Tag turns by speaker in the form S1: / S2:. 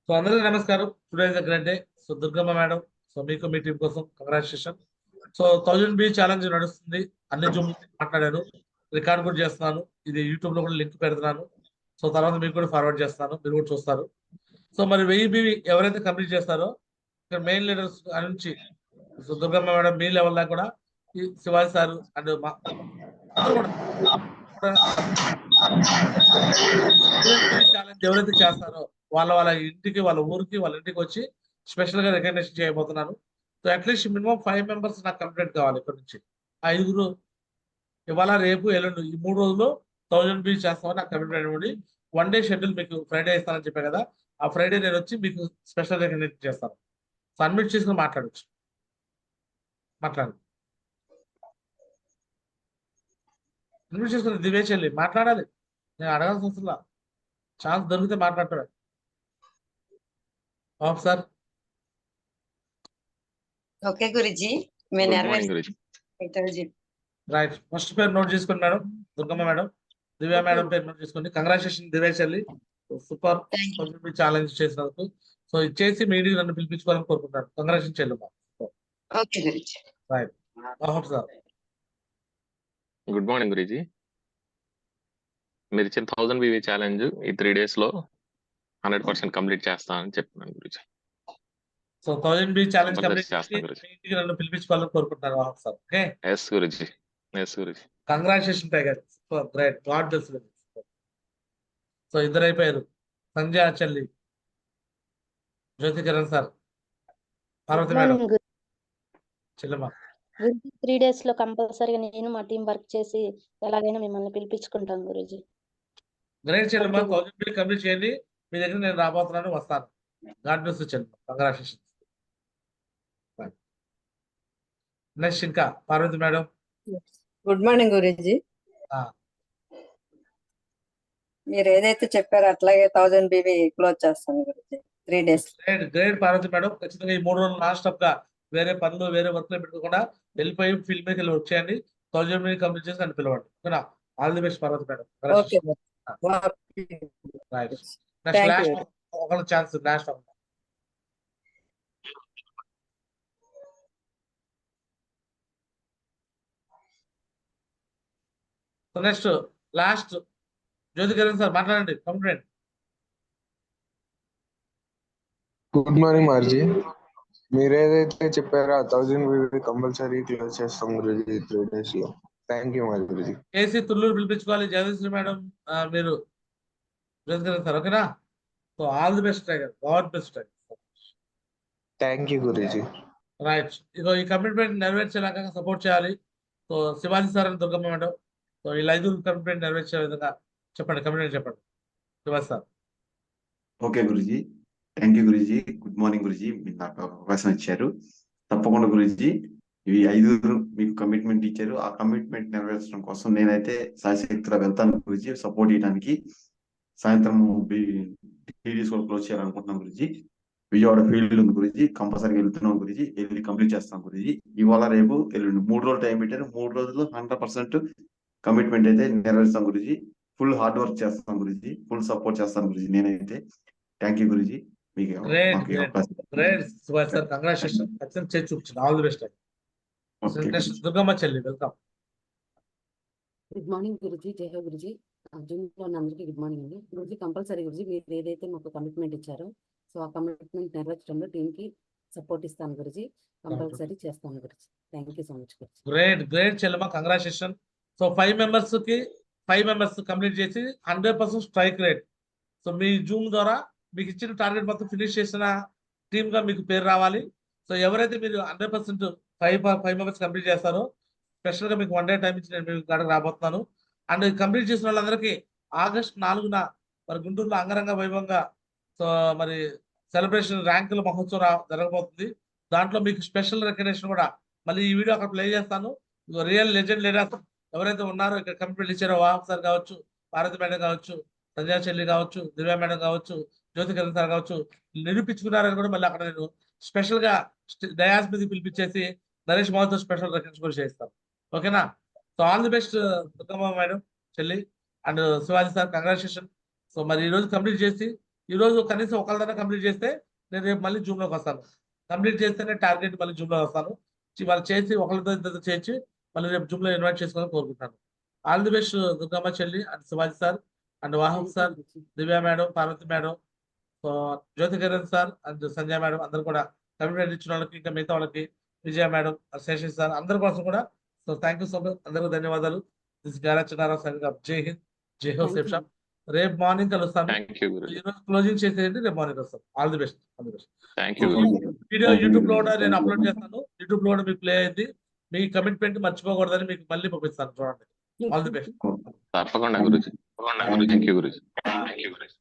S1: So అందరికీ నమస్కారం. Today is great day. So Durgamma madam, so మీకు మీ టీం కోసం కంగ్రాచులేషన్. సో 1000 బి ఛాలెంజ్ నడుస్తుంది. అన్ని జూమ్ మాట్లాడాను, రికార్డ్ కూడా చేస్తున్నాను. ఇది యూట్యూబ్ లో కూడా లింక్ పెడుతున్నాను. సో తర్వాత మీకు కూడా ఫార్వర్డ్ చేస్తాను, మీరు కూడా చూస్తారు. సో మరి 1000 బి ఎవరైతే కంప్లీట్ చేస్తారో ఇక్కడ మెయిన్ లీడర్స్ నుంచి సో దుర్గమ్మ మేడం మీ లెవెల్ దాకా కూడా ఈ శివాజీ సార్ అండ్ మా అందరూ కూడా ఛాలెంజ్ ఎవరైతే చేస్తారో వాళ్ళ వాళ్ళ ఇంటికి, వాళ్ళ ఊరికి, వాళ్ళ ఇంటికి వచ్చి స్పెషల్ గా రికగ్నేషన్ చేయబోతున్నాను. సో అట్లీస్ట్ మినిమం 5 మెంబర్స్ నాకు కంప్లీట్ కావాలి. ఇక్కడ నుంచి 5 ఇవాళ, రేపు, ఎల్లుండి ఈ 3 రోజులు 1000 బి చేస్తామని నాకు కమిట్మెంట్ ఇవ్వండి. 1 డే షెడ్యూల్ మీకు ఫ్రైడే ఇస్తానని చెప్పాను కదా, ఆ ఫ్రైడే నేను వచ్చి మీకు స్పెషల్ రికగ్నేషన్ చేస్తాను. సో అడ్మిట్ చేసుకుని మాట్లాడచ్చు, మాట్లాడండి. అడ్మిట్ చేసుకుని దివే చెల్లి మాట్లాడాలి, నేను అడగాల్సిన అవసరం. ఛాన్స్ దొరికితే మాట్లాడతాడు సార్.
S2: ఓకే గురుజీ, మేము
S1: రైట్. ఫస్ట్ పేరు నోట్ చేసుకోండి మేడం, దుర్గమ్మ మేడం. దివ్య మేడం పేరు నోట్ చేసుకోండి. కంగ్రాచులేషన్ దివ్య చెల్లి, సూపర్ ఛాలెంజ్ చేసినందుకు. సో ఇచ్చేసి మీడియా నన్ను పిలిపించుకోవాలని కోరుకుంటాను. కంగ్రాచులేషన్ చెల్లి. Right sir.
S3: Good morning Guruji. మీరు ఇచ్చిన 1000 బి ఛాలెంజ్ ఈ 3 days లో 100% కంప్లీట్ చేస్తానని చెప్తున్నాను Guruji.
S1: So 1000 B challenge complete చేసి నన్ను పిలిపించుకోవాలని కోరుకుంటున్నాను sir. Okay.
S3: Yes Guruji, yes Guruji.
S1: Congratulation tiger, super, great, god bless you. So ఇద్దరు అయిపోయారు, సంజయ్ చెల్లి, జ్యోతి కిరణ్ సార్, పార్వతి మేడం, చెల్లెమ్మ.
S4: 3 days లో కంపల్సరీగా నేను మా టీం వర్క్ చేసి ఎలాగైనా మిమ్మల్ని పిలిపించుకుంటాను గురుజీ.
S1: గ్రేట్ చెల్లెమ్మ, 1000 కంప్లీట్ చేయండి. మీ దగ్గర నేను రాబోతున్నాను, వస్తాను. గాడ్ బ్లెస్ యు చెల్లెమ్మ, కంగ్రాచులేషన్. నెక్స్ట్ ఇంకా Parvathi madam.
S2: Good morning Guruji. మీరు ఏదైతే చెప్పారో అట్లాగే 1000 బి క్లోజ్ చేస్తాను గురుజీ 3 days.
S1: Great Parvathi madam. ఖచ్చితంగా ఈ 3 రోజులు నాన్ స్టాప్ గా వేరే పనులు, వేరే వర్క్ లో పెట్టుకోకుండా వెళ్ళిపోయి ఫీల్డ్ మీద వెళ్ళి వర్క్ చేయండి. 1000 కంప్లీట్ చేసి నన్ను పిలవండి. ఓకేనా? All the best Parvati madam. ఒక chance last. Next last Jyothi Kiran sir, మాట్లాడండి. కంప్లైంట్.
S5: గుడ్ మార్నింగ్ మార్జీ. మీరు ఏదైతే చెప్పారో 1000 కంపల్సరీ క్లోజ్ చేస్తాం గురుజీ 3 days లో. థ్యాంక్ యూ మరి గురుజీ.
S1: కేసీ తుళ్ళూరు పిలిపించుకోవాలి. జగదీశ్వరి మేడం, మీరు జ్యోతి కిరణ్ సార్. ఓకేనా? So all the best tiger, god best tiger.
S5: Thank you Guruji.
S1: Right. ఇగో ఈ కమిట్మెంట్ నెరవేర్చేలాగా సపోర్ట్ చేయాలి. సో శివాజీ సార్ అని దుర్గమ్మ మేడం, సో ఈ 5 కమిట్మెంట్ నెరవేర్చే విధంగా చెప్పండి. కమిట్మెంట్ చెప్పండి Shivaji sir.
S6: Okay Guruji, thank you Guruji. Good morning Guruji, మీరు నాకు అవకాశం ఇచ్చారు. తప్పకుండా గురుజీ, ఇవి 5 మీకు కమిట్మెంట్ ఇచ్చారు. ఆ కమిట్మెంట్ నెరవేర్చడం కోసం నేనైతే సాయశక్తిలో వెళ్తాను గురుజీ, సపోర్ట్ చేయడానికి. సాయంత్రం టీడీస్ కూడా క్లోజ్ చేయాలనుకుంటున్నాం గురుజీ. విజయవాడ ఫీల్డ్ ఉంది గురుజీ, కంపల్సరీగా వెళ్తున్నాం గురుజీ. వెళ్ళి కంప్లీట్ చేస్తాం గురుజీ. ఇవాళ, రేపు, ఎల్లుండి 3 రోజులు టైం పెట్టారు. 3 రోజులు 100% కమిట్మెంట్ అయితే నెరవేరుస్తాం గురుజీ. ఫుల్ హార్డ్ వర్క్ చేస్తాం గురుజీ, ఫుల్ సపోర్ట్ చేస్తాను గురుజీ నేనైతే. Thank you Guruji. మీకు దుర్గమ్మ చెల్లి, వెల్కమ్.
S7: గుడ్ మార్నింగ్ గురుజీ, జై హో గురుజీ. అందరికీ గుడ్ మార్నింగ్ అండి. గురుజీ కంపల్సరీ గురుజీ, మీరు ఏదైతే మాకు కమిట్మెంట్ ఇచ్చారో సో ఆ కమిట్మెంట్ నెరవేర్చడంలో టీమ్ కి సపోర్ట్ ఇస్తాను గురుజీ. కంపల్సరీ చేస్తాను Guruji. Thank you so much Guruji.
S1: Great great Chellamma, congratulation. So 5 members complete చేసి 100% స్ట్రైక్ రేట్. సో మీ జూమ్ ద్వారా మీకు ఇచ్చిన టార్గెట్ మొత్తం ఫినిష్ చేసిన టీమ్ గా మీకు పేరు రావాలి. సో ఎవరైతే మీరు 100% 5 మెంబర్స్ కంప్లీట్ చేస్తారో స్పెషల్ గా మీకు 1 day టైం ఇచ్చి నేను మీకు కాడకు రాబోతున్నాను. అండ్ కంప్లీట్ చేసిన వాళ్ళందరికీ ఆగస్టు 4న మరి గుంటూరులో అంగరంగ వైభవంగా సో మరి సెలబ్రేషన్ ర్యాంకుల మహోత్సవం జరగబోతుంది. దాంట్లో మీకు స్పెషల్ రికగ్నేషన్ కూడా మళ్ళీ ఈ వీడియో అక్కడ ప్లే చేస్తాను. రియల్ లెజెండ్ లీడర్స్ ఎవరైతే ఉన్నారో ఇక్కడ కమిట్మెంట్ ఇచ్చారో వాహ్ సార్ కావచ్చు, పార్వతి మేడం కావచ్చు, సంజయ్ చెల్లి కావచ్చు, దివ్య మేడం కావచ్చు, జ్యోతి కిరణ్ సార్ కావచ్చు, నిరూపించుకున్నారని కూడా మళ్ళీ అక్కడ నేను స్పెషల్ గా డయాస్ మీద పిలిపించేసి నరేష్ మోహన్తో స్పెషల్ రికగ్నేషన్ కూడా చేస్తాను. ఓకేనా? So all the best Durgamma madam, చెల్లి and Shivaji sir, congratulation. So మరి ఈ రోజు కంప్లీట్ చేసి ఈ రోజు కనీసం ఒకళ్ళదైనా కంప్లీట్ చేస్తే నేను రేపు మళ్ళీ జూమ్ లోకి వస్తాను. కంప్లీట్ చేస్తేనే టార్గెట్ మళ్ళీ జూమ్ లో వస్తాను. వాళ్ళు చేసి ఒకళ్ళతో ఇద్దరు చేసి మళ్ళీ రేపు జూమ్ లో ఇన్వైట్ చేసుకోవాలని కోరుకుంటాను. ఆల్ ది బెస్ట్ దుర్గమ్మ చెల్లి and Shivaji sir and Wahab sir, Divya madam, Parvathi madam, so Jyothi Kiran sir and Sanjay madam అందరూ కూడా కమిట్మెంట్ ఇచ్చిన వాళ్ళకి, ఇంకా మిగతా వాళ్ళకి, విజయ మేడం, శేషి సార్ అందరి కోసం కూడా so thank you so much. అందరికీ ధన్యవాదాలు. దిస్ గారా చిన్నారావు సైనింగ్ ఆఫ్. జై హింద్, జై హో సేఫ్ షాప్. రేపు మార్నింగ్ కలుస్తాను.
S3: Thank you Guruji.
S1: ఈ రోజు క్లోజింగ్ చేసేయండి, రేపు మార్నింగ్ వస్తాం. All the best, all the best.
S3: Thank you Guruji.
S1: Video YouTube లో కూడా నేను అప్లోడ్ చేస్తాను. యూట్యూబ్ లో కూడా మీకు ప్లే అయింది. మీ కమిట్మెంట్ మర్చిపోకూడదని మీకు మళ్ళీ పంపిస్తాను, చూడండి. All the best.
S3: తప్పకుండా Guruji. Thank you Guruji. Thank you Guruji.